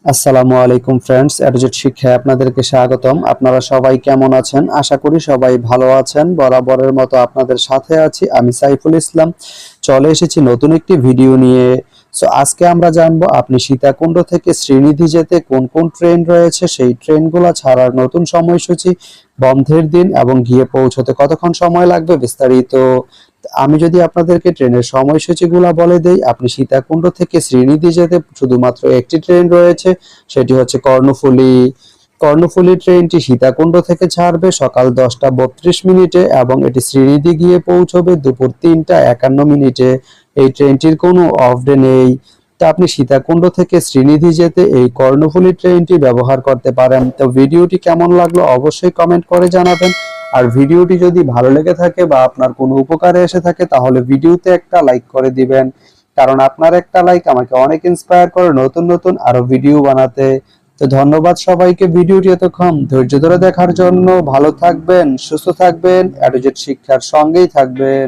আসসালামু আলাইকুম ফ্রেন্ডস, এডুজেট শিক্ষায় আপনাদেরকে স্বাগতম। আপনারা সবাই কেমন আছেন? আশা করি সবাই ভালো আছেন। বরাবরের মতো আপনাদের সাথে আছি আমি সাইফুল ইসলাম। চলে এসেছি নতুন একটি ভিডিও নিয়ে। আজকে আমরা জানবো আপনি সীতাকুণ্ড থেকে শ্রীনিধি যেতে কোন কোন ট্রেন রয়েছে, সেই ট্রেনগুলো ছাড়ার নতুন সময়সূচি, বন্ধের দিন এবং গিয়ে পৌঁছতে কতক্ষণ সময় লাগবে বিস্তারিত। আমি যদি আপনাদেরকে ট্রেনের সময়সূচিগুলা বলে দেই, আপনি সীতাকুণ্ড থেকে শ্রীনিধি যেতে শুধুমাত্র একটি ট্রেন রয়েছে, সেটি হচ্ছে কর্ণফুলী। কর্ণফুলী ট্রেনটি সীতাকুণ্ড থেকে ছাড়বে সকাল 10টা 32 মিনিটে এবং এটি শ্রীনিধি গিয়ে পৌঁছবে দুপুর 3টা 51 মিনিটে। এই ট্রেনটির কোনো অফ ডে নেই। তা আপনি সীতাকুণ্ড থেকে শ্রীনিধি যেতে এই কর্ণফুলী ট্রেনটি ব্যবহার করতে পারেন। তো ভিডিওটি কেমন লাগলো অবশ্যই কমেন্ট করে জানাবেন। আর ভিডিওটি যদি ভালো লেগে থাকে বা আপনার কোনো উপকারে এসে থাকে তাহলে ভিডিওতে একটা লাইক করে দিবেন, কারণ আপনার একটা লাইক আমাকে অনেক ইন্সপায়ার করে নতুন নতুন আরো ভিডিও বানাতে। তো ধন্যবাদ সবাইকে ভিডিওটি এতক্ষণ ধৈর্য ধরে দেখার জন্য। ভালো থাকবেন, সুস্থ থাকবেন, এডুজেট শিক্ষার সঙ্গেই থাকবেন।